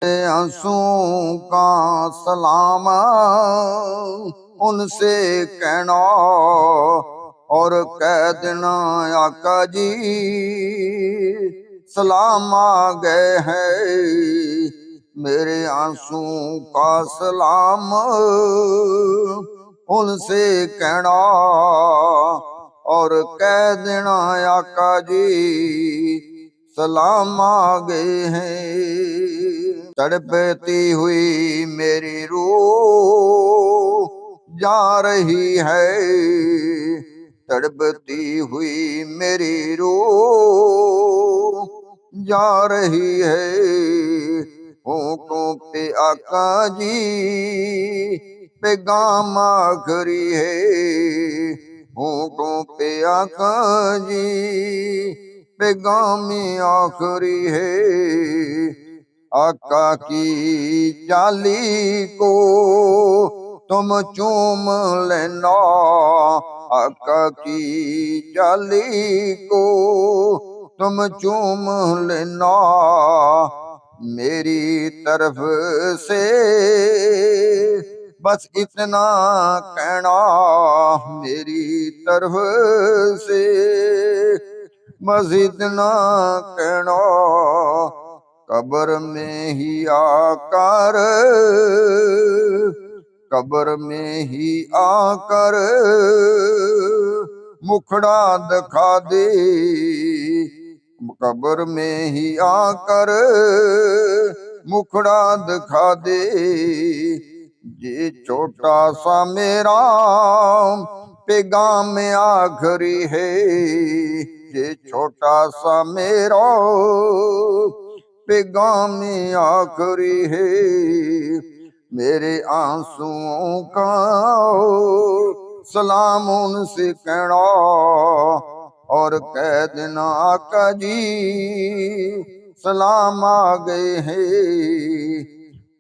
आंसू का सलाम उनसे कहना और कह देना आका जी सलाम आ गए हैं। मेरे आंसू का सलाम उनसे कहना और कह देना आका जी सलाम आ गए हैं। तड़पती हुई मेरी रूह जा रही है, तड़पती हुई मेरी रूह जा रही है। होठों पे आका जी पैगाम आखरी है, होठों पे आका जी पैगाम आखरी है। आका की जाली को तुम चूम लेना, आका की जाली को तुम चूम लेना। मेरी तरफ से बस इतना कहना, मेरी तरफ से बस इतना कहना। कब्र में ही आकर, कब्र में ही आकर मुखड़ा दिखा दे, कब्र में ही आकर मुखड़ा दिखा दे। ये छोटा सा मेरा पैगाम आखरी है, ये छोटा सा मेरा पैगाम आखरी है। मेरे आंसुओं का सलाम उनसे कहना और कह देना आका जी सलाम आ गए हैं।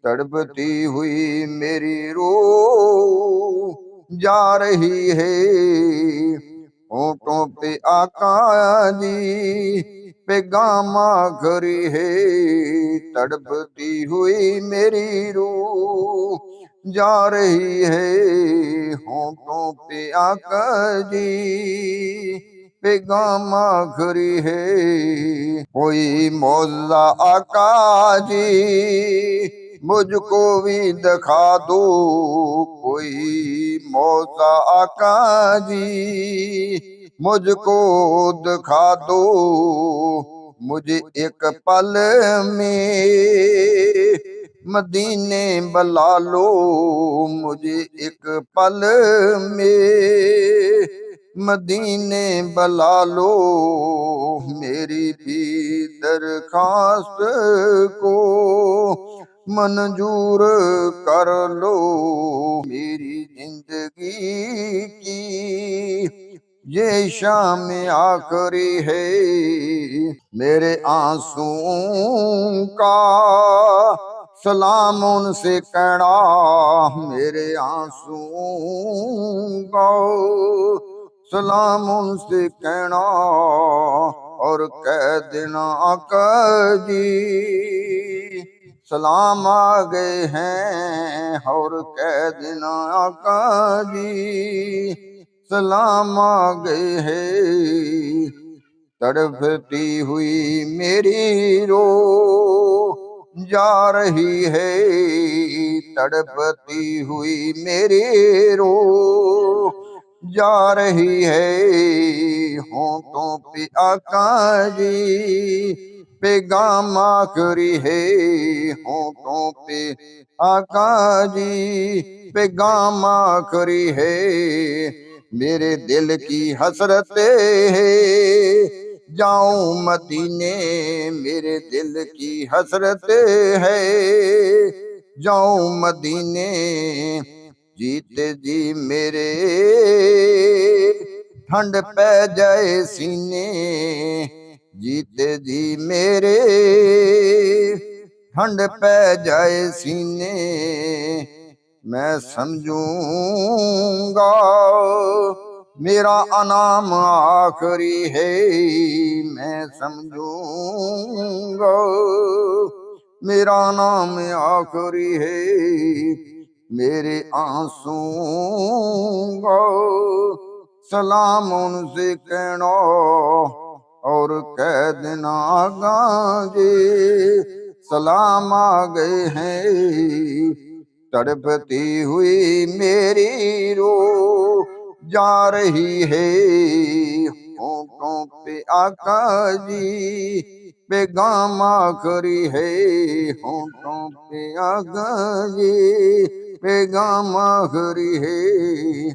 तड़पती हुई मेरी रूह जा रही है, होठों पे आका जी पैगाम आखरी है। तड़पती हुई मेरी रूह जा रही है, होठों पे आका जी पैगाम आखरी है। कोई मौला आका जी मुझको भी दिखा दो, कोई मौला आका जी मुझको दिखा दो। मुझे एक पल में मदीने बुला लो, मुझे एक पल में मदीने बुला लो। मेरी भी दरखास्त को मंजूर कर लो। मेरी जिंदगी की ये शाम आखरी है। मेरे आंसुओं का सलाम उनसे कहना, मेरे आंसुओं का सलाम उनसे कहना और कह देना आका जी सलाम आ गए हैं। और कह देना आका जी सलाम आ गए हैं। तड़पती हुई मेरी रूह जा रही है, तड़पती हुई मेरी रूह जा रही है। होठों पे आका जी पैगाम आखरी है, होठों पे आका जी पैगाम आखरी है। मेरे दिल की हसरत है जाऊं मदीने, मेरे दिल की हसरत है जाऊं मदीने। जीते जी मेरे ठंड पै जाए सीने, जीते जी मेरे ठंड पै जाए सीने। मैं समझूंगा मेरा अनाम आखरी है, मैं समझूंगा मेरा नाम आखिरी है, मेरे आंसू गो सलाम उनसे कहना और कह देना गांजे सलाम आ गए हैं। तड़पती हुई मेरी रूह जा रही है, होठों पे आका जी पैगाम आखिरी है, होठों पे आका जी पैगाम आखिरी है।